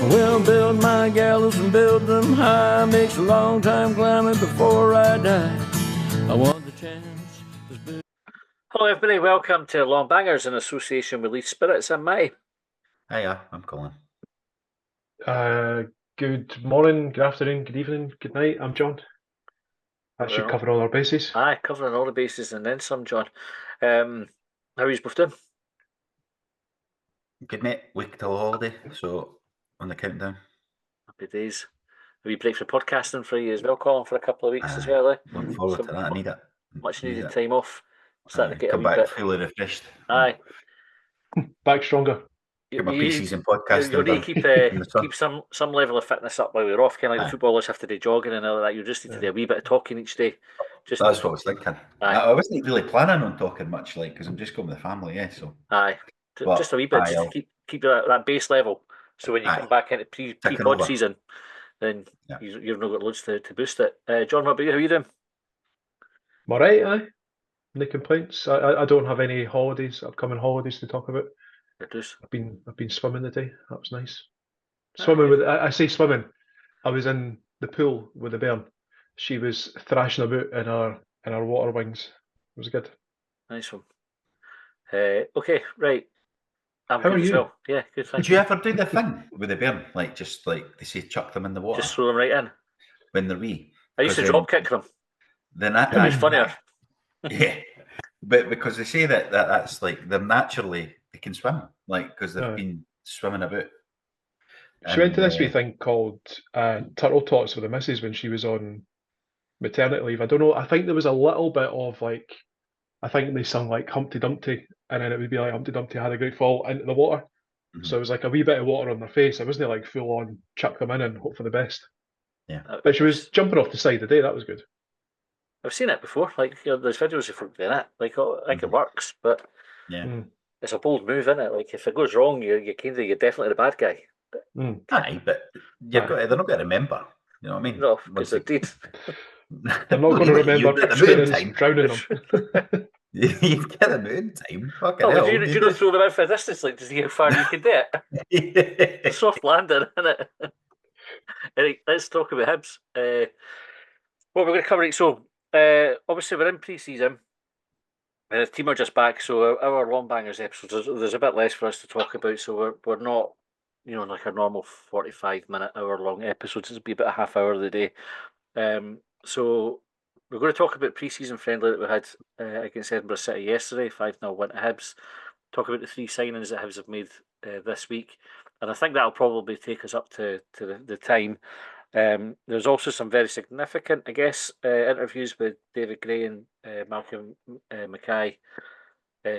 Well, build my gallows and build them high. Makes a long time climbing before I die. I want the chance. Hello everybody, welcome to Longbangers in association with Leith Spirits. I'm Matty. Hiya, I'm Colin. Good morning, good afternoon, good evening, good night. I'm John. That should cover all our bases. Aye, covering all the bases and then some, John. How are you both doing? Good mate, week till holiday, so on the countdown. Happy days. A wee break for podcasting for you as well, Colin, for a couple of weeks as well. Looking forward to that. I need it. Much needed time off. Starting to get come a wee back bit fully refreshed. Aye. Back stronger. Get my pre-season podcasting you need done. to keep some level of fitness up while we're off, kind of like the footballers have to do jogging and all that. You just need to do a wee bit of talking each day. That's what I was thinking. I wasn't really planning on talking much, because I'm just going with the family, so. Aye. But just a wee bit, just to keep that base level. So when you come back into pre-pod season, then you've not got loads to boost it. John, what about you? How are you doing? I'm all right, aye. No complaints. I don't have any holidays, upcoming holidays to talk about. I've been swimming today. That was nice. Swimming with I say swimming. I was in the pool with the bairn. She was thrashing about in her water wings. It was good. Nice one. Okay, right. How are you? Well. Yeah, good. Did you ever do the thing with the bairn, just they say, chuck them in the water? Just throw them right in when they're wee. I used to drop kick them. Then that was funnier. Yeah, but because they say that's they're naturally they can swim, because they've been swimming about. She went to this wee thing called Turtle Tots with the missus when she was on maternity leave. I don't know. I think there was a little bit of I think they sung Humpty Dumpty, and then it would be like Humpty Dumpty had a great fall into the water. Mm-hmm. So it was a wee bit of water on their face. It wasn't full on chuck them in and hope for the best. Yeah, but she was jumping off the side today. That was good. I've seen it before. There's videos of folk doing it. I think it works, but it's a bold move, isn't it? If it goes wrong, you're definitely the bad guy. Aye, but they're not going to remember. You know what I mean? No, because they did. They're not going to remember drowning them. You get them in time. Do you throw them out for a distance, to see how far you can do it? A soft landing, isn't it? Right, let's talk about Hibs. What we're going to cover. So, obviously, we're in pre-season. The team are just back, so our Longbangers episodes, there's a bit less for us to talk about. So we're not, a normal 45-minute, hour-long episodes. It'll be about a half hour of the day. So we're going to talk about pre-season friendly that we had against Edinburgh City yesterday, 5-0 win to Hibs. Talk about the 3 signings that Hibs have made this week, and I think that'll probably take us up to the time. There's also some very significant, interviews with David Gray and Malcolm Mackay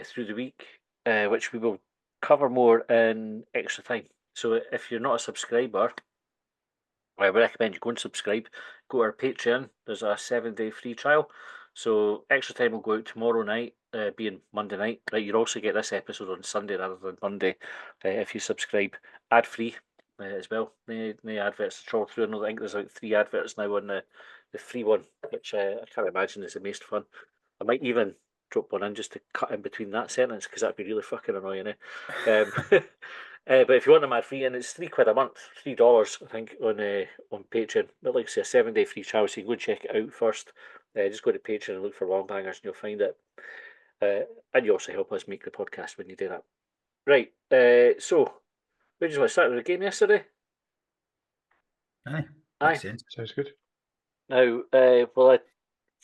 through the week, which we will cover more in extra time. So if you're not a subscriber, I would recommend you go and subscribe. Go to our Patreon. There's a 7-day free trial. So extra time will go out tomorrow night, being Monday night. Right, you'll also get this episode on Sunday rather than Monday if you subscribe. Ad free as well. No adverts to trawl through. I think there's 3 adverts now on the free one, which I can't imagine is the most fun. I might even drop one in just to cut in between that sentence because that'd be really fucking annoying. But if you want them ad free, and it's £3 a month, $3 I think on Patreon. But like I say, a 7-day free trial, so you can go check it out first. Just go to Patreon and look for Longbangers, and you'll find it. And you also help us make the podcast when you do that. Right. So we just want to start with the game yesterday. Aye. Sounds good. Now,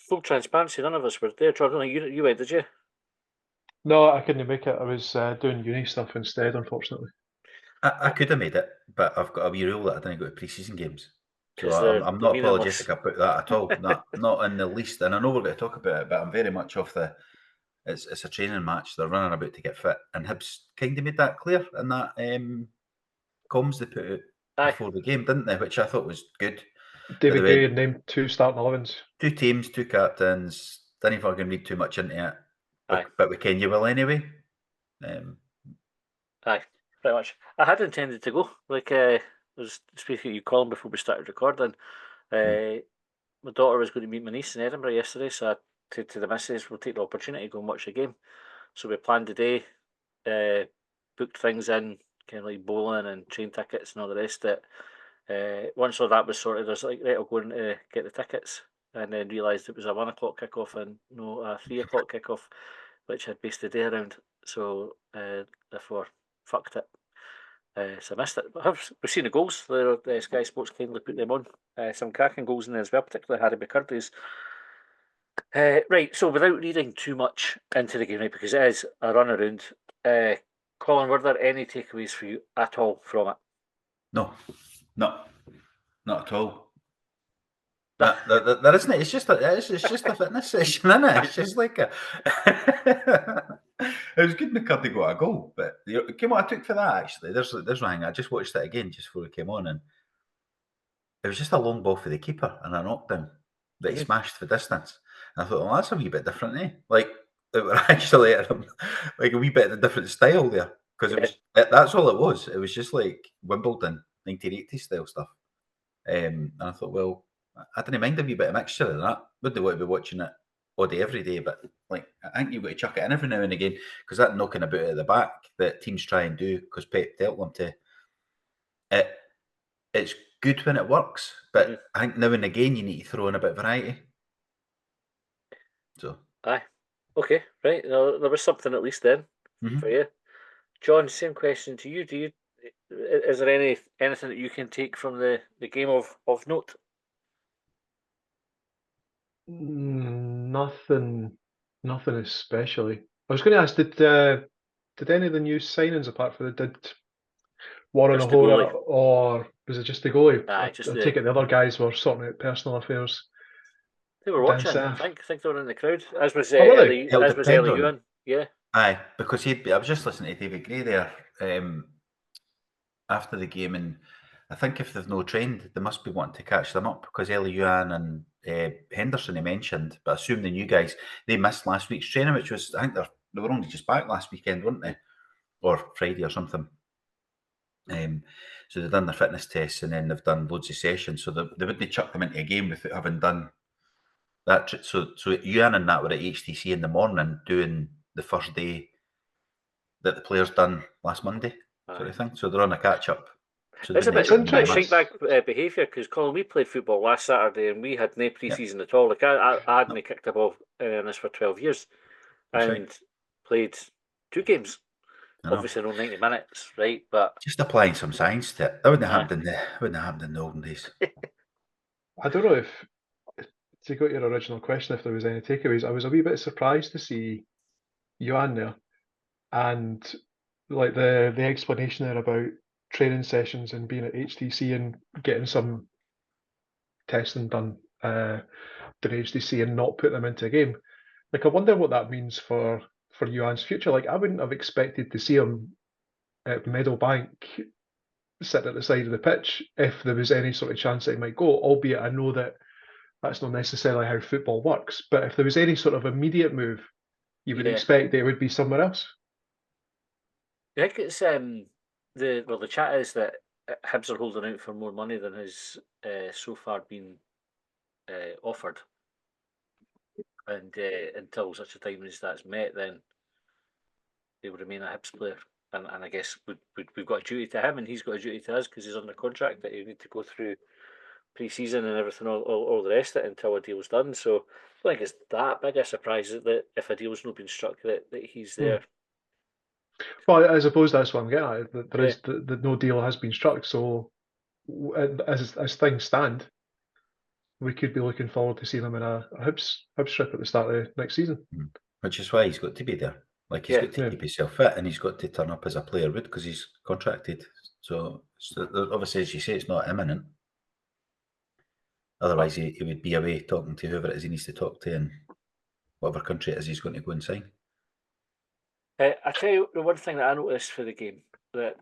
full transparency, none of us were there. Jordan, you went, did you? No, I couldn't make it. I was doing uni stuff instead, unfortunately. I could have made it, but I've got a wee rule that I didn't go to pre-season games. So I'm not apologetic about that at all. Not in the least. And I know we're going to talk about it, but I'm very much off the... It's a training match. They're running about to get fit. And Hibs kind of made that clear in that comms they put out before the game, didn't they? Which I thought was good. David Gray had named 2 starting 11s. 2 teams, 2 captains. Didn't fucking read too much into it. But we can you will anyway. Aye, pretty much. I had intended to go. I was speaking to you, Colin, before we started recording. My daughter was going to meet my niece in Edinburgh yesterday, so to the missus, we'll take the opportunity to go and watch the game. So we planned the day, booked things in, kind of like bowling and train tickets and all the rest of it. Once all that was sorted, I was like, right, I'll go in to get the tickets, and then realised it was a 1 o'clock kickoff and no a 3 o'clock kickoff, which I'd based the day around. So therefore, fucked it. So I missed it. But we've seen the goals. The Sky Sports kindly put them on. Some cracking goals in there as well, particularly Harry McCurdy's. Right, so without reading too much into the game, right, because it is a run around, Colin, were there any takeaways for you at all from it? No, not at all. There isn't it. It's just a fitness session, isn't it? It's just like a. It was good McCurdy got a goal, but what I took for that actually. There's one thing. I just watched it again just before it came on, and it was just a long ball for the keeper and a knockdown that he smashed for distance. And I thought, well, that's a wee bit different, eh? Like it were actually like a wee bit of a different style there, because it was that's all it was. It was just like Wimbledon 1980 style stuff. And I thought, well, I didn't mind a wee bit of mixture of that. Wouldn't want to be watching it all day, every day, but like I think you've got to chuck it in every now and again, because that knocking about at the back that teams try and do, because Pep dealt them to. It's good when it works, but I think now and again you need to throw in a bit of variety. So aye, okay, right. There was something at least then for you, John. Same question to you. Is there anything that you can take from the game of note? Nothing especially. I was going to ask, did any of the new signings, apart from did Warren O'Hora, or was it just the goalie? I take it the other guys were sorting out personal affairs. They were watching. I think they were in the crowd. As was really? Ellie Ewan. Yeah. Aye, because I was just listening to David Gray there after the game, and I think if they've no trained, they must be wanting to catch them up, because Ellie Ewan and Henderson he mentioned, but I assume the new guys, they missed last week's training, which was, I think they were only just back last weekend, weren't they? Or Friday or something. So they've done their fitness tests, and then they've done loads of sessions, so they wouldn't chuck them into a game without having done that. So Ewan and that were at HTC in the morning doing the first day that the players done last Monday, sort of thing. So they're on a catch up. So it's a bit shake back behaviour, because Colin, we played football last Saturday and we had no pre-season at all. Like I hadn't kicked a ball in this for 12 years and played 2 games. Obviously, no 90 minutes, right? But just applying some science to it. That wouldn't have happened in the olden days. I don't know if, to go to your original question, if there was any takeaways. I was a wee bit surprised to see Johan there, and like the explanation there about training sessions and being at HTC and getting some testing done at HTC and not put them into a game. Like, I wonder what that means for Johan's future. Like, I wouldn't have expected to see him at Meadowbank sitting at the side of the pitch if there was any sort of chance that he might go, albeit I know that that's not necessarily how football works. But if there was any sort of immediate move, you would expect that it would be somewhere else. I think it's the chat is that Hibs are holding out for more money than has so far been offered, and until such a time as that's met, then they will remain a Hibs player. And I guess we've got a duty to him, and he's got a duty to us, because he's under contract that you need to go through pre-season and everything, all the rest of it until a deal's done. So I think it's that big a surprise that if a deal's not been struck, that he's there. Well, I suppose that's what I'm getting at. That there is that no deal has been struck. So as things stand, we could be looking forward to seeing him in a Hibs trip at the start of next season. Which is why he's got to be there. Like, he's got to keep himself fit, and he's got to turn up as a player would, because he's contracted. So obviously, as you say, it's not imminent. Otherwise, he would be away talking to whoever it is he needs to talk to in whatever country it is he's going to go and sign. I tell you, the one thing that I noticed for the game that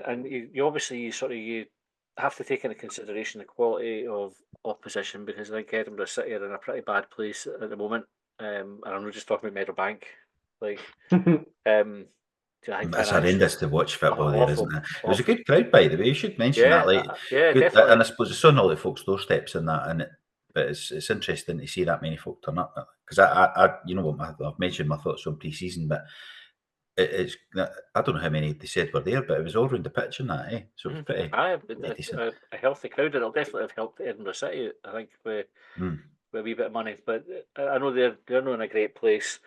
and you obviously you have to take into consideration the quality of opposition, because I think Edinburgh City are in a pretty bad place at the moment. And I'm not just talking about Meadowbank. Like, it's horrendous to watch football there, isn't it? It was a good crowd, by the way. You should mention that. Like, yeah, good, definitely. And I suppose it's on all the folks' doorsteps and that. And but it's interesting to see that many folk turn up, because I you know what, I've mentioned my thoughts on pre-season, but it's I don't know how many they said were there, but it was all around the pitch and that, so it was pretty decent. A healthy crowd, and it'll definitely have helped Edinburgh City, I think, with a wee bit of money. But I know they're not in a great place.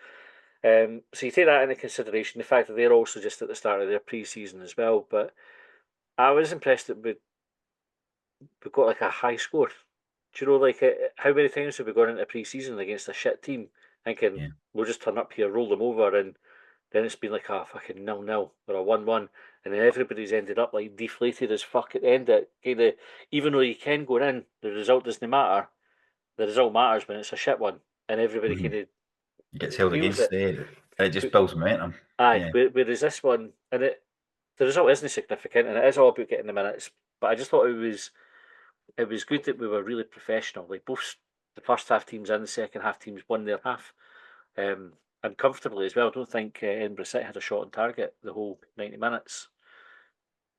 So you take that into consideration, the fact that they're also just at the start of their pre-season as well. But I was impressed that we got like a high score. Do you know, like how many times have we gone into pre-season against a shit team, thinking we'll just turn up here, roll them over, and then it's been like a fucking 0-0 or a 1-1, and then everybody's ended up like deflated as fuck at the end. It kind of, even though you can go in, the result doesn't matter. The result matters when it's a shit one, and everybody kind of gets held against it. It just builds momentum. Whereas this one, and the result isn't significant, and it is all about getting the minutes. But I just thought it was good that we were really professional. Like both the first half teams and the second half teams won their half, and comfortably as well. I don't think Edinburgh City had a shot on target the whole 90 minutes.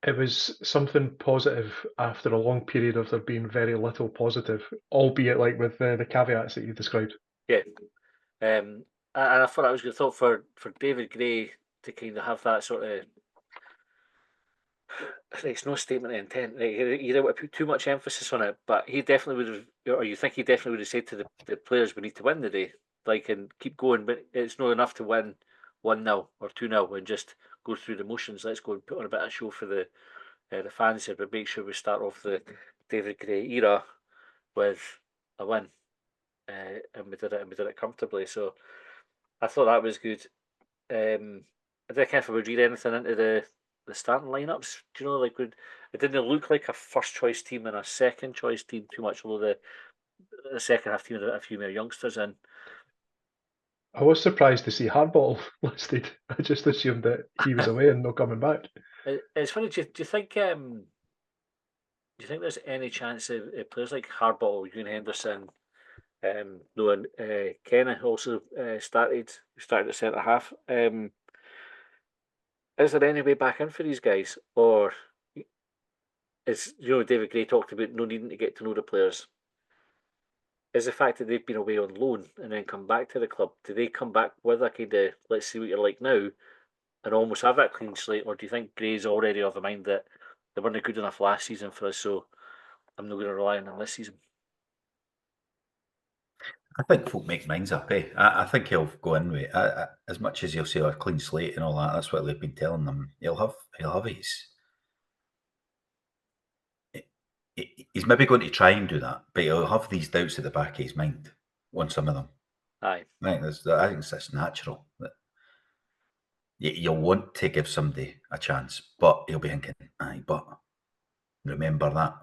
It was something positive after a long period of there being very little positive, albeit like with the caveats that you described. Yeah, and I thought that was good. I thought for David Gray to kind of have that sort of, it's no statement of intent. Like, you don't want to put too much emphasis on it, but he definitely would have, or you think he definitely would have said to the players, "We need to win the day, like, and keep going." But it's not enough to win 1-0 or 2-0 and just go through the motions. Let's go and put on a bit of show for the fans here, but make sure we start off the David Gray era with a win, and we did it comfortably. So I thought that was good. I didn't care if we would read anything into the starting lineups. Do you know, like, it didn't look like a first choice team and a second choice team too much, although the second half team had a few more youngsters in. I was surprised to see Hardbottle listed. I just assumed that he was away and not coming back. It's funny. Do you think? Do you think there's any chance of players like Hardbottle, Ewan Henderson, and Kenna also started at centre half? Is there any way back in for these guys, or is, David Gray talked about no needing to get to know the players? Is the fact that they've been away on loan and then come back to the club, do they come back with a kind of, let's see what you're like now, and almost have that clean slate, or do you think Gray's already of a mind that they weren't good enough last season for us, so I'm not going to rely on them this season? I think folk make minds up, eh? I think he'll go in with as much as he'll say a clean slate and all that. That's what they've been telling them. He'll have his. He's maybe going to try and do that, but he'll have these doubts at the back of his mind on some of them. Aye, I think that's natural. You'll want to give somebody a chance, but he'll be thinking, "Aye, but remember that."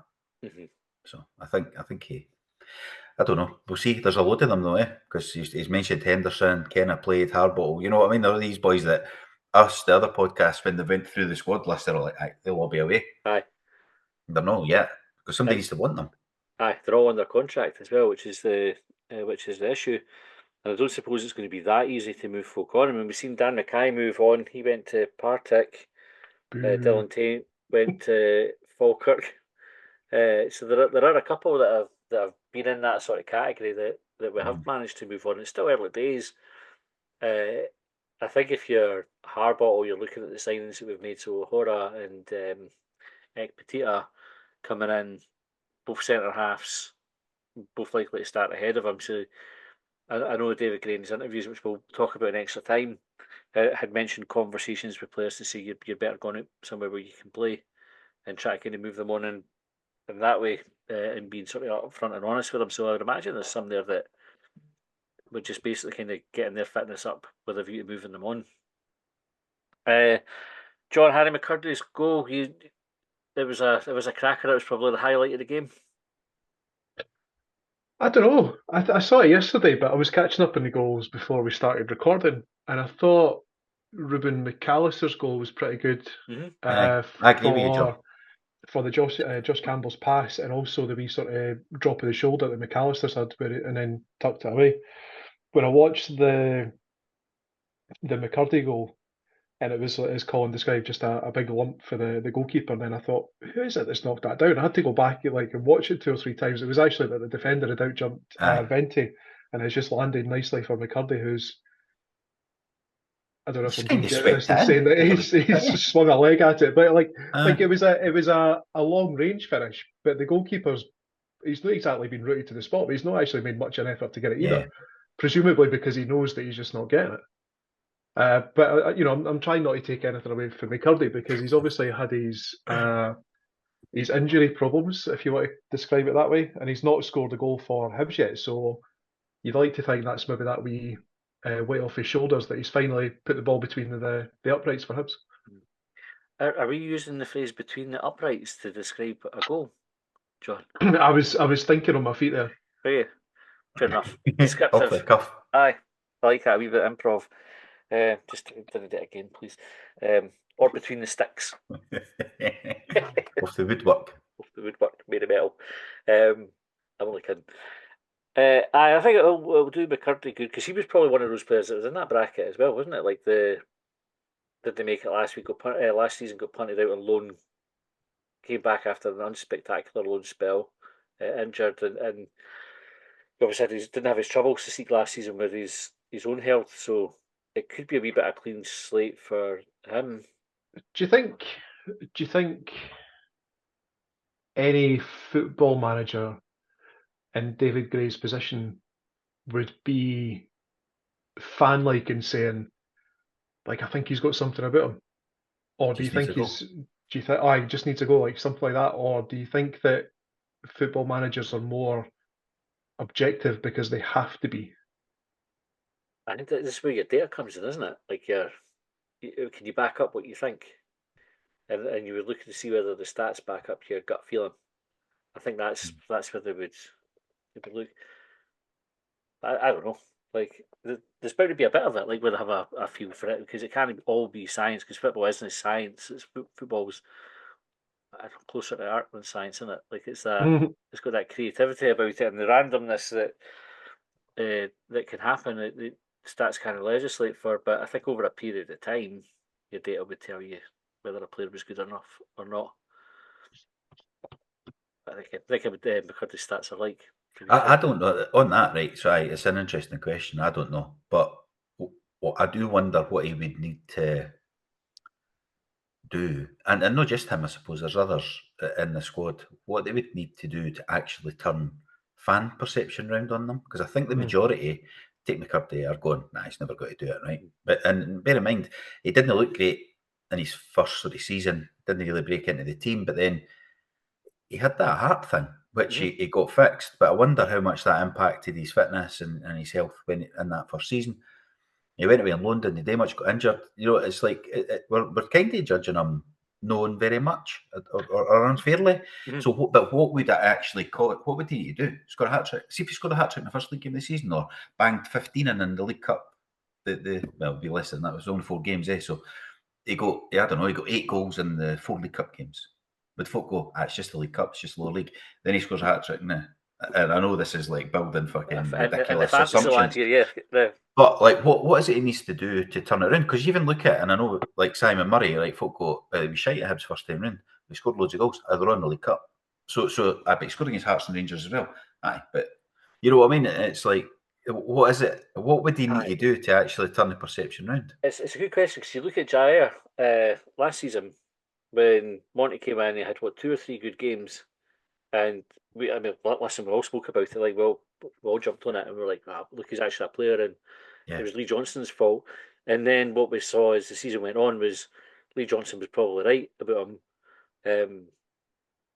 mm-hmm. So I think he. I don't know. We'll see. There's a load of them though, because he's mentioned Henderson, Kenna played, Hardbottle. You know what I mean? There are these boys that us, the other podcast, when they went through the squad list, they're like, aye, they'll all be away. Aye. They're not yet, because somebody needs to want them. Aye, they're all under contract as well, which is the issue. And I don't suppose it's going to be that easy to move folk on. I mean, we've seen Dan Mackay move on. He went to Partick. Dylan Tate went to Falkirk. So there are a couple that have been in that sort of category that we have managed to move on. It's still early days. I think if you're Harbottle, you're looking at the signings that we've made. So Hora and Ekpetita coming in, both centre halves, both likely to start ahead of him. So I know David Gray in his interviews, which we'll talk about in extra time, had mentioned conversations with players to say you're better going out somewhere where you can play and try to kind of move them on in that way, and being sort of upfront and honest with them. So I would imagine there's some there that would just basically kind of getting their fitness up with a view to moving them on. John Harry McCurdy's goal, it was a cracker. It was probably the highlight of the game. I don't know. I saw it yesterday, but I was catching up on the goals before we started recording, and I thought Ruben McAllister's goal was pretty good. Mm-hmm. I agree with you, John. For the Josh Campbell's pass, and also the wee sort of drop of the shoulder that McAllister's had and then tucked it away. When I watched the McCurdy goal, and it was, as Colin described, just a big lump for the goalkeeper. And then I thought, who is it that's knocked that down? I had to go back and watch it 2 or 3 times. It was actually that the defender had outjumped Venti, and it's just landed nicely for McCurdy, who's, I don't know if I'm being generous in saying that he's swung a leg at it, but it was a long range finish. But the goalkeeper's, he's not exactly been rooted to the spot, but he's not actually made much of an effort to get it either. Presumably because he knows that he's just not getting it. But I'm trying not to take anything away from McCurdy, because he's obviously had his injury problems, if you want to describe it that way, and he's not scored a goal for Hibs yet. So you'd like to think that's maybe that wee weight off his shoulders, that he's finally put the ball between the uprights for Hibs. Are we using the phrase "between the uprights" to describe a goal, John? I was thinking on my feet there. Oh, yeah. Fair enough. Descriptive. Off the cuff. Aye, I like that, a wee bit of improv. Just do it again, please. Or between the sticks. Off the woodwork. Off the woodwork, made of metal. I'm only kidding. I think it'll do McCurdy good, because he was probably one of those players that was in that bracket as well, wasn't it? Did they make it last week? Last season, got punted out on loan, came back after an unspectacular loan spell, injured, and obviously he didn't have his troubles to seek last season with his own health, so it could be a wee bit of a clean slate for him. Do you think any football manager in David Gray's position would be fan-like and saying, I think he's got something about him? Or do you think he just needs to go, something like that? Or do you think that football managers are more objective because they have to be? I think this is where your data comes in, isn't it? Can you back up what you think? And you would look to see whether the stats back up your gut feeling. I think that's where they would look. I don't know. There's bound to be a bit of it, where they have a feel for it, because it can't all be science, because football isn't science. Football's closer to art than science, isn't it? It's it's got that creativity about it, and the randomness that can happen. The stats kind of legislate for, but I think over a period of time, your data would tell you whether a player was good enough or not. I think McCurdy stats are like. I don't know on that, right? So it's an interesting question. I don't know, but I do wonder what he would need to do, and not just him. I suppose there's others in the squad. What they would need to do to actually turn fan perception around on them, because I think the majority, take McCurdy, are going, nah, he's never got to do it, right? And bear in mind, he didn't look great in his first sort of season. Didn't really break into the team, but then he had that heart thing, which he got fixed. But I wonder how much that impacted his fitness and his health when in that first season. He went away in London, he much got injured. It's we're kind of judging him knowing very much or unfairly. So, but what would that actually call it? What would he do? Score a hat trick? See if he scored a hat trick in the first league game of the season, or banged 15 in the League Cup. Well, it'd be less than that. It was only 4 games, So he got 8 goals in the 4 League Cup games. Would folk go, it's just the League Cup, it's just lower league. Then he scores a hat trick, and I know this is building fucking ridiculous assumptions. But what is it he needs to do to turn it around? Because you even look at it, and I know Simon Murray, folk go, he was shite at Hibs first time round. He scored loads of goals. They're on the League Cup. So I bet scoring against Hearts and Rangers as well. Aye, but you know what I mean? It's what is it? What would he need to do to actually turn the perception round? It's a good question, because you look at Jair last season, when Monty came in, he had 2 or 3 good games, and we all spoke about it. We all jumped on it, and we were like, look, he's actually a player, and it was Lee Johnston's fault. And then what we saw as the season went on was Lee Johnston was probably right about him,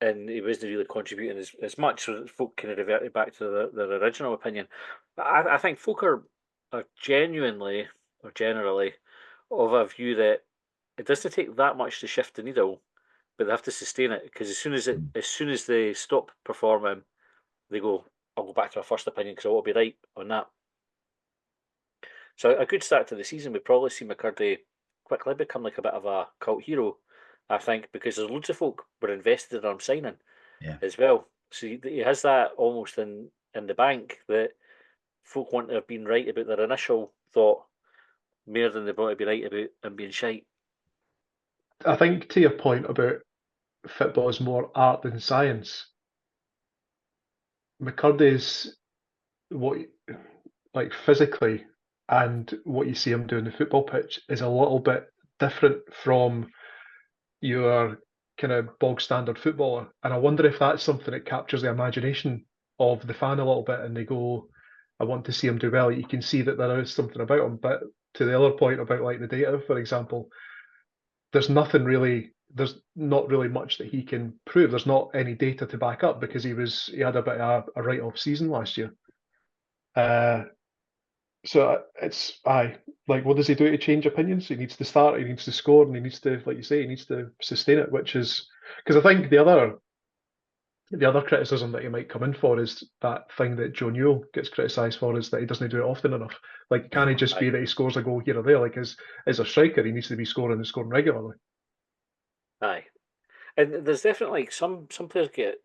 and he wasn't really contributing as much, so folk kind of reverted back to their original opinion. But I think folk are genuinely or generally of a view that it doesn't take that much to shift the needle, but they have to sustain it, because as soon as they stop performing, they go, I'll go back to my first opinion because I want to be right on that. So a good start to the season would probably see McCurdy quickly become a bit of a cult hero, I think, because there's loads of folk were invested in him signing as well. So he has that almost in the bank, that folk want to have been right about their initial thought more than they want to be right about him being shite. I think to your point about football is more art than science. McCurdy's like physically, and what you see him do in the football pitch is a little bit different from your kind of bog standard footballer. And I wonder if that's something that captures the imagination of the fan a little bit, and they go, I want to see him do well. You can see that there is something about him. But to the other point about like the data, for example, there's not really much that he can prove. There's not any data to back up because he had a bit of a write-off season last year. So it's like, what does he do to change opinions? He needs to start, he needs to score, and he needs to, like you say, he needs to sustain it. Which is because I think the other criticism that he might come in for is that thing that Joe Newell gets criticised for, is that he doesn't do it often enough. Like, can he just be that he scores a goal here or there? Like, as a striker, he needs to be scoring and scoring regularly. Aye, and there's definitely like some players get.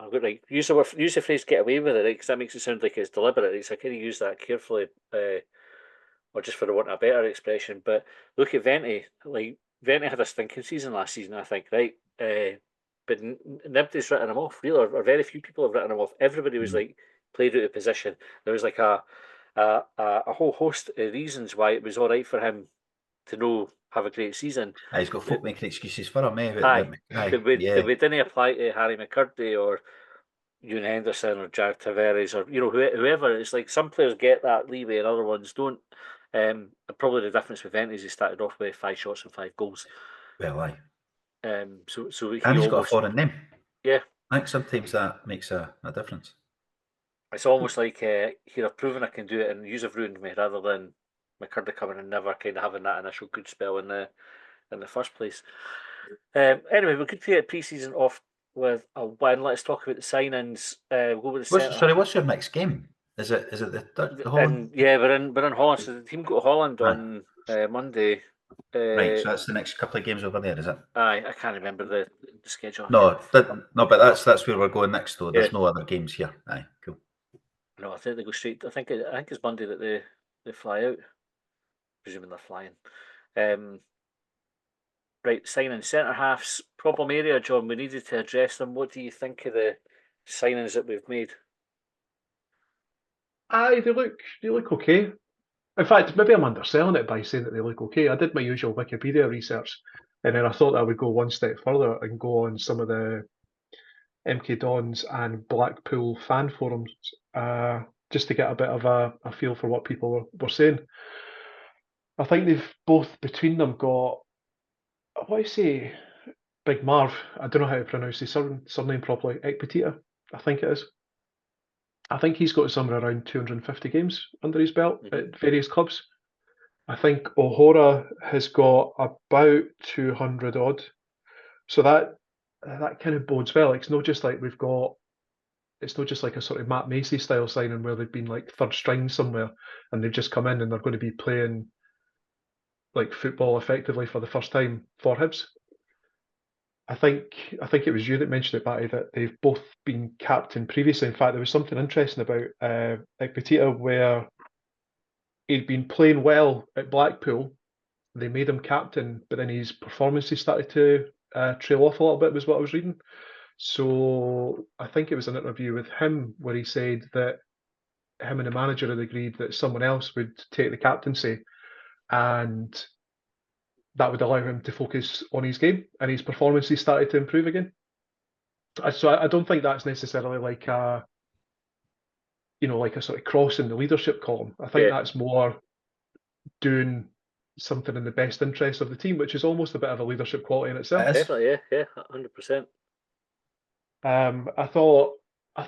I've got like use the phrase "get away with it," right? Because that makes it sound like it's deliberate. It's like, I kind of use that carefully, or just for the want of a better expression. But look at Venti. Like, Venti had a stinking season last season, I think, right? But nobody's written him off, really, or very few people have written him off. Everybody was like played out of position. There was like a whole host of reasons why it was all right for him to have a great season. He's got folk making excuses for him, That we didn't apply to Harry McCurdy or Ewan Henderson or Jared Tavares or whoever. It's like some players get that leeway and other ones don't. Probably the difference with Venti is he started off with 5 shots and 5 goals. Well, aye. So and he's got a foreign name. Yeah, I think sometimes that makes a difference. It's almost like here I've proven I can do it, and yous have ruined me, rather than McCurdy coming and never kind of having that initial good spell in the first place. Anyway, we could create pre-season off with a win. Let's talk about the signings. We'll go with the what's your next game? Is it the Holland? Yeah, we're in Holland. So the team go to Holland on Monday. Right, so that's the next couple of games over there, is it? Aye, I can't remember the schedule. No, but that's where we're going next, though. There's no other games here. Aye, cool. No, I think they go straight. I think it's Monday that they fly out. Presuming they're flying. Right, signing centre halves, problem area, John. We needed to address them. What do you think of the signings that we've made? Aye, they look okay. In fact, maybe I'm underselling it by saying that they look okay. I did my usual Wikipedia research, and then I thought I would go one step further and go on some of the MK Dons and Blackpool fan forums, just to get a bit of a feel for what people were saying. I think they've both between them got, what do I say, Big Marv. I don't know how to pronounce his surname properly. Ekpetita, I think it is. I think he's got somewhere around 250 games under his belt at various clubs. I think O'Hora has got about 200 odd. So that kind of bodes well. It's not just like it's not just like a sort of Matt Macy style signing where they've been like third string somewhere and they've just come in and they're going to be playing like football effectively for the first time for Hibs. I think it was you that mentioned it, Batty, that they've both been captain previously. In fact, there was something interesting about Ekpetita where he'd been playing well at Blackpool. They made him captain, but then his performances started to trail off a little bit, was what I was reading. So I think it was an interview with him where he said that him and the manager had agreed that someone else would take the captaincy, and that would allow him to focus on his game, and his performances started to improve again. So I don't think that's necessarily like a sort of cross in the leadership column. I think that's more doing something in the best interest of the team, which is almost a bit of a leadership quality in itself. Definitely, yeah, 100%. I thought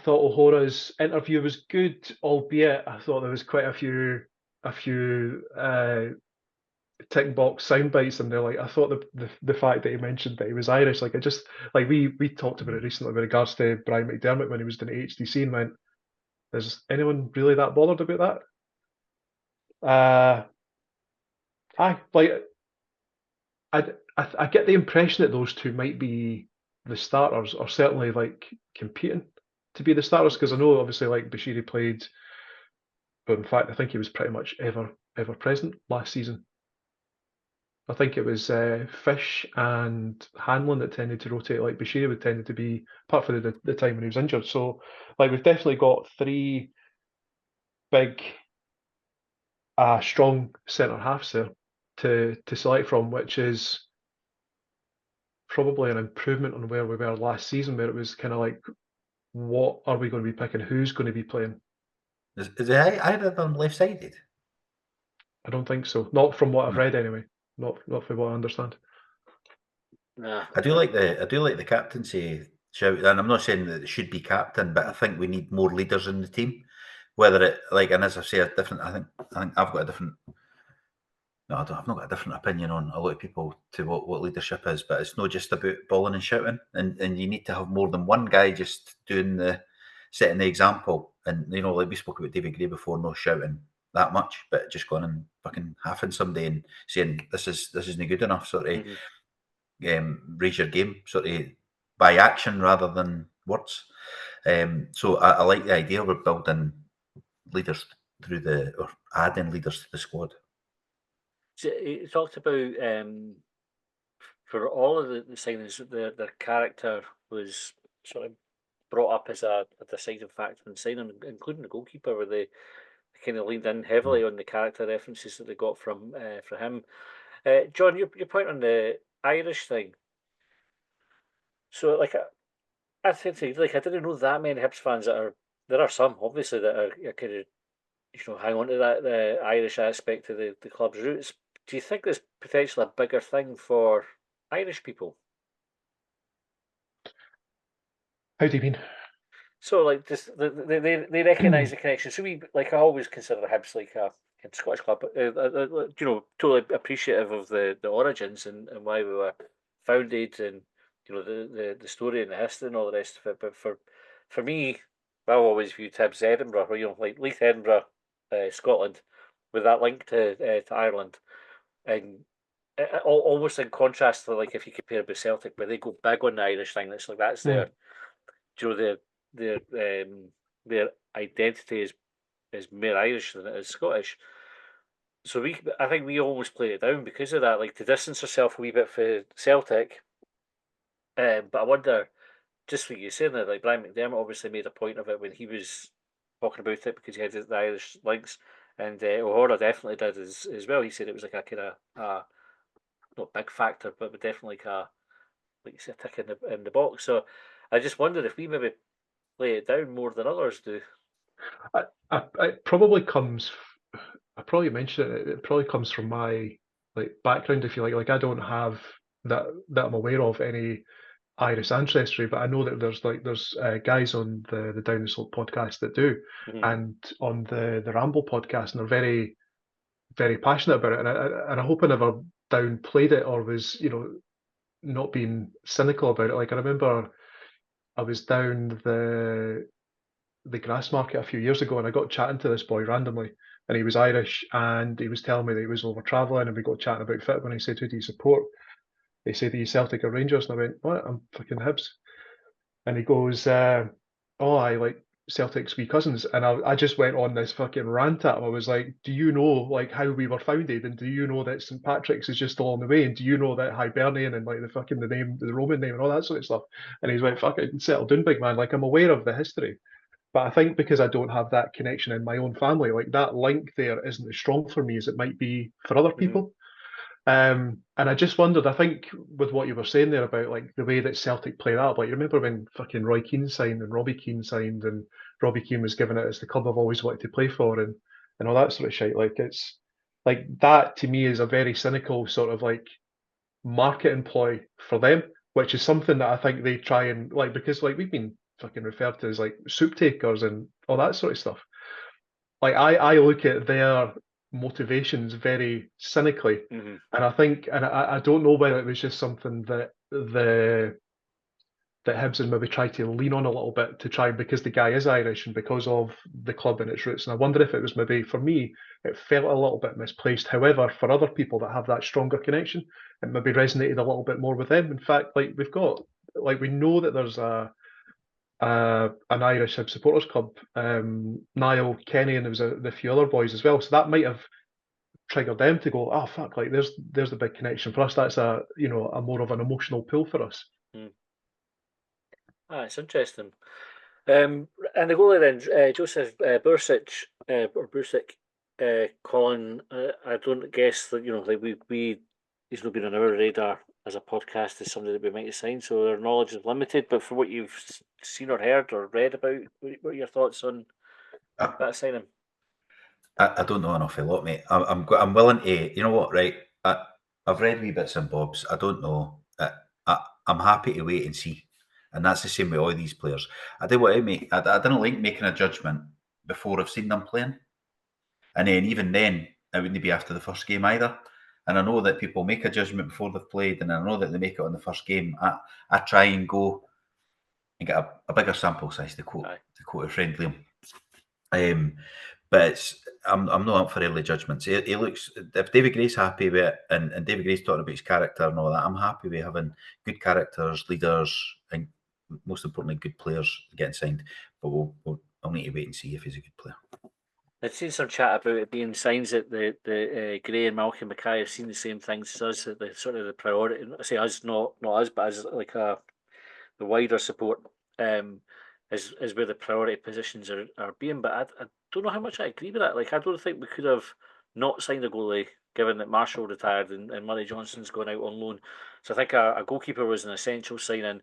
O'Hora's interview was good, albeit I thought there was quite a few tick box sound bites in there. Like, I thought the fact that he mentioned that he was Irish, like, it just, like, we talked about it recently with regards to Brian McDermott when he was doing HDC, and went, is anyone really that bothered about that? I get the impression that those two might be the starters, or certainly like competing to be the starters, because I know obviously like Bashiri played, but in fact I think he was pretty much ever present last season. I think it was Fish and Hanlon that tended to rotate. Like Bashir would tended to be, apart from the time when he was injured. So, like, we've definitely got three big, strong centre halves there to select from, which is probably an improvement on where we were last season, where it was kind of like, what are we going to be picking? Who's going to be playing? Is either of them left-sided? I don't think so. Not from what I've read, anyway. Not from what I understand. Nah. I do like the captaincy shout, and I'm not saying that it should be captain, but I think we need more leaders in the team. Whether it and as I say, I think I've got a different. No, I've not got a different opinion on a lot of people to what leadership is, but it's not just about bawling and shouting, and you need to have more than one guy just setting the example. And like we spoke about David Gray before, no shouting that much, but just going and fucking halving somebody and saying this isn't good enough, sort of raise your game, sort of by action rather than words. So I like the idea of building leaders or adding leaders to the squad. So you talked about for all of the signings, their character was sort of brought up as a deciding factor in signing, including the goalkeeper, where they kind of leaned in heavily on the character references that they got from him. John, your point on the Irish thing. So, like, I think I didn't know that many Hibs fans there are some obviously that are kind of hang on to that the Irish aspect of the club's roots. Do you think there's potentially a bigger thing for Irish people? How do you mean? So, like, just they recognise the connection. So I always consider Hibs like a Scottish club, totally appreciative of the origins and why we were founded, and the story and the history and all the rest of it. But for me, I've always viewed Hibs Edinburgh, or like Leith, Edinburgh, Scotland, with that link to Ireland, and almost in contrast to, like, if you compare it with Celtic, where they go big on the Irish thing. It's like that's their, their identity is more Irish than it is Scottish. So I think we almost play it down because of that, like to distance ourselves a wee bit for Celtic. But I wonder, just what you're saying, that like Brian McDermott obviously made a point of it when he was talking about it because he had the Irish links, and O'Hara definitely did as well. He said it was like a kind of not big factor, but definitely like you said, tick in the box. So I just wondered if we maybe play it down more than others do. It probably comes. I probably mentioned it. It probably comes from my background, if you like. Like I don't have that I'm aware of any Irish ancestry, but I know that there's guys on the Down the Slope podcast that do, and on the Ramble podcast, and they're very, very passionate about it. And I hope I never downplayed it or was not being cynical about it. Like I remember I was down the Grassmarket a few years ago, and I got chatting to this boy randomly, and he was Irish, and he was telling me that he was over travelling, and we got chatting about football, and he said, "Who do you support?" He said, "Are you Celtic or Rangers?" And I went, "What? I'm fucking Hibs." And he goes, "Oh, I like Celtic's wee cousins." And I just went on this fucking rant at him. I was like, "Do you know like how we were founded? And do you know that St. Patrick's is just along the way? And do you know that Hibernian and like the Roman name and all that sort of stuff?" And he's like, "Fuck it, settle down, big man. Like I'm aware of the history." But I think because I don't have that connection in my own family, like that link there isn't as strong for me as it might be for other people. And I just wondered, I think with what you were saying there about like the way that Celtic played up, like you remember when fucking Roy Keane signed and Robbie Keane signed and Robbie Keane was given it as the club I've always wanted to play for and all that sort of shit. Like it's like that to me is a very cynical sort of like marketing ploy for them, which is something that I think they try and like because like we've been fucking referred to as like soup takers and all that sort of stuff. Like I look at their motivations very cynically, and I think, and I don't know whether it was just something that that Hibs had maybe tried to lean on a little bit to try because the guy is Irish and because of the club and its roots. And I wonder if it was maybe for me, it felt a little bit misplaced. However, for other people that have that stronger connection, it maybe resonated a little bit more with them. In fact, like we know that there's an Irish Hibs supporters club, Niall Kenny, and there was a few other boys as well. So that might have triggered them to go, oh fuck, like there's the big connection for us. That's a more of an emotional pull for us. It's interesting. And the goalie then, Joseph Bursic, Colin. I don't guess that like he's not been on our radar as a podcast as somebody that we might have signed, so their knowledge is limited. But for what you've seen or heard or read about, what are your thoughts on that signing? I don't know an awful lot, mate. I'm willing to. You know what, right? I've read wee bits and bobs. I don't know. I'm happy to wait and see. And that's the same with all these players. I do what I make. I don't like making a judgment before I've seen them playing. And then even then, it wouldn't be after the first game either. And I know that people make a judgment before they've played, and I know that they make it on the first game. I try and go and get a bigger sample size to quote a friend Liam. But I'm not up for early judgments. He looks, if David Gray's happy with it, and David Gray's talking about his character and all that, I'm happy with having good characters, leaders, and most importantly, good players getting signed. But I'll need to wait and see if he's a good player. I'd seen some chat about it being signs that the Gray and Malcolm Mackay have seen the same things as us. That the sort of the priority. I say us, not us, but as like the wider support is where the priority positions are being. But I don't know how much I agree with that. Like I don't think we could have not signed a goalie given that Marshall retired and Murray Johnson's going out on loan. So I think a goalkeeper was an essential signing.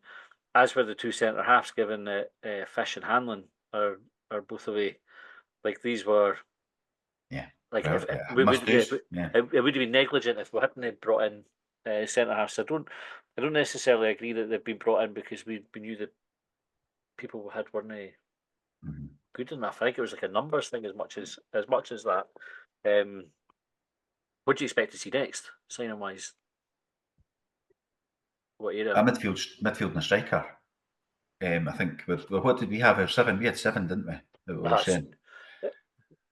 As for the two centre halves, given that Fish and Hanlon are both away. Like these were, Like it would have been negligent if we hadn't brought in centre halves. I don't necessarily agree that they've been brought in because we knew that people we had weren't good enough. I think it was like a numbers thing as much as that. What do you expect to see next, signing wise? What area? A midfield and a striker. I think what did we have? Our 7. We had 7, didn't we? That we were saying.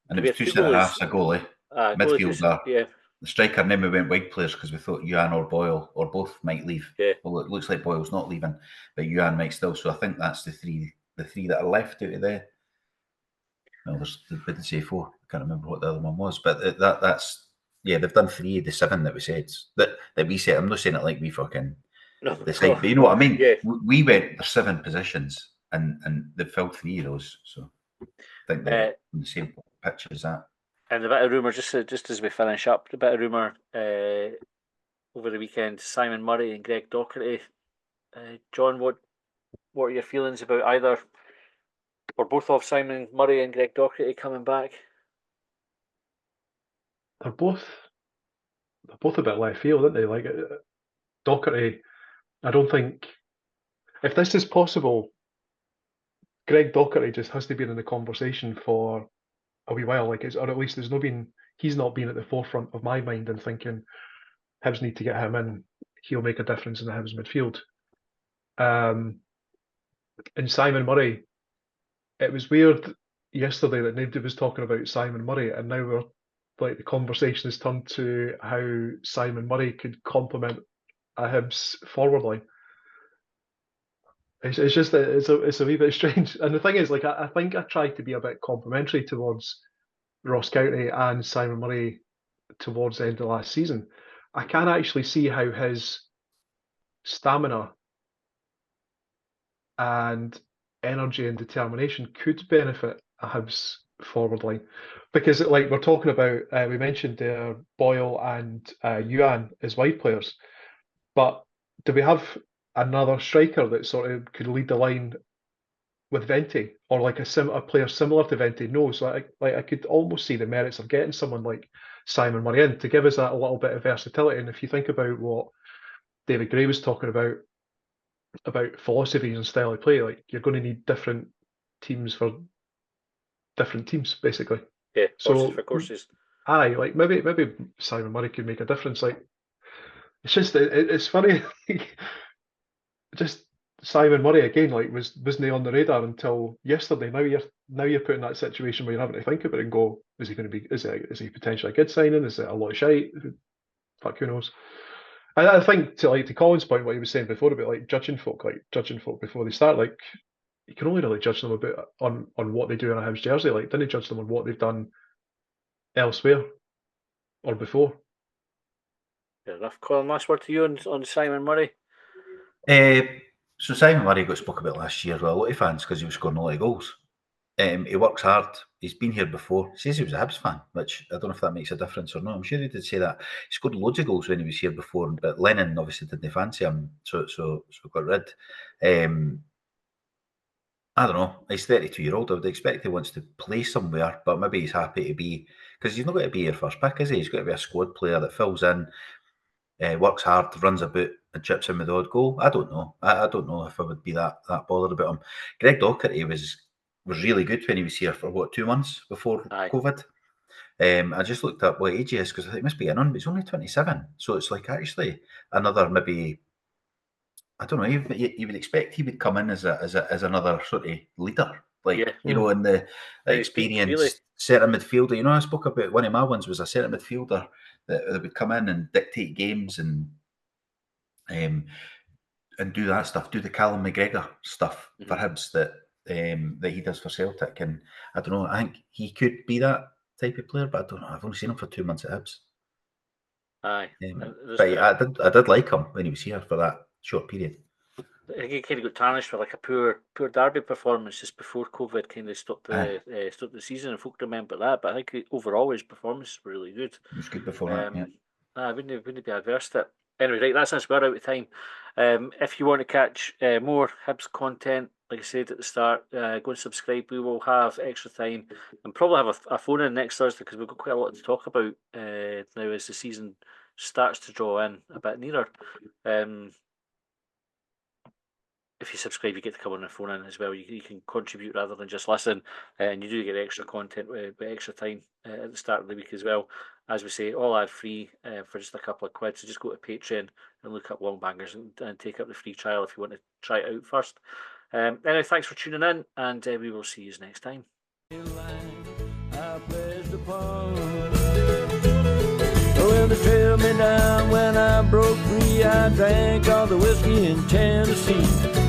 And it was 2 centre halves, a goalie, midfielder, the striker, and then we went wide players because we thought Yuan or Boyle or both might leave. Yeah. Well, it looks like Boyle's not leaving, but Yuan might still. So I think that's the three that are left out of there. Well, we did say 4. I can't remember what the other one was, but that's they've done 3 of the 7 that we said that we said. I'm not saying it like we fucking decide, but you know what I mean. Yeah. We went for 7 positions and they've filled 3 of those. So I think they're on the same pitch as that. And the bit of rumour, just as we finish up, the bit of rumour over the weekend, Simon Murray and Greg Docherty. John, what are your feelings about either or both of Simon Murray and Greg Docherty coming back? They're both a bit left field, aren't they? Like Docherty, I don't think if this is possible, Greg Docherty just has to be in the conversation for a wee while, or at least he's not been at the forefront of my mind and thinking Hibs need to get him in. He'll make a difference in the Hibs midfield. And Simon Murray, it was weird yesterday that nobody was talking about Simon Murray, and now the conversation has turned to how Simon Murray could complement a Hibs forward line. It's a wee bit strange. And the thing is, I think I tried to be a bit complimentary towards Ross County and Simon Murray towards the end of last season. I can actually see how his stamina and energy and determination could benefit a Hibs forward line, because we're talking about, we mentioned Boyle and Yuan as wide players, but do we have another striker that sort of could lead the line with Venti, or a player similar to Venti? No. So I could almost see the merits of getting someone like Simon Murray in to give us that a little bit of versatility. And if you think about what David Gray was talking about philosophies and style of play, you're going to need different teams for different teams, basically. Yeah, for courses. Aye, maybe Simon Murray could make a difference. It's just it's funny. Just Simon Murray again, wasn't on the radar until yesterday. Now you're put in that situation where you're having to think about it and go, is he going to be? Is he potentially a good signing? Is it a lot of shite? Fuck, who knows? And I think to Colin's point, what he was saying before about judging folk before they start, you can only really judge them on what they do in a Hibs jersey. Didn't judge them on what they've done elsewhere. or before. Fair enough. Colin, last word to you on Simon Murray. So Simon Murray got spoke about last year with a lot of fans because he was scoring a lot of goals. He works hard. He's been here before. He says he was a Hibs fan, which I don't know if that makes a difference or not. I'm sure he did say that. He scored loads of goals when he was here before, but Lennon obviously didn't fancy him, so got rid. I don't know. He's 32-year-old. I would expect he wants to play somewhere, but maybe he's happy to be, because he's not going to be your first pick, is he? He's got to be a squad player that fills in, works hard, runs about, and chips in with the odd goal. I don't know. I don't know if I would be that bothered about him. Greg Docherty was really good when he was here for 2 months before COVID. I just looked up what age he is because I think he must be in on, but he's only 27. So it's like actually another maybe, I don't know, you would expect he would come in as another sort of leader, like you know, in the experience really. Centre midfielder. You know, I spoke about one of my ones was a centre midfielder that would come in and dictate games and do that stuff, do the Callum McGregor stuff for Hibs that he does for Celtic. And I don't know, I think he could be that type of player, but I don't know. I've only seen him for 2 months at Hibs. Aye, but I did like him when he was here for that short period. I think he kind of got tarnished for like a poor Derby performance just before COVID kind of stopped the season, and folk remember that. But I think overall his performance was really good. It was good before that. Yeah. I wouldn't be adverse to it. Anyway, right, that's us. We're out of time. If you want to catch more Hibs content, like I said at the start, go and subscribe. We will have extra time and probably have a phone in next Thursday because we've got quite a lot to talk about now as the season starts to draw in a bit nearer. If you subscribe, you get to come on and phone in as well. You can contribute rather than just listen, and you do get extra content with extra time at the start of the week as well. As we say, all ad free for just a couple of quid. So just go to Patreon and look up Longbangers and take up the free trial if you want to try it out first. Anyway, thanks for tuning in, and we will see you next time. Well, they trailed me down when I broke free. I drank all the whiskey in Tennessee.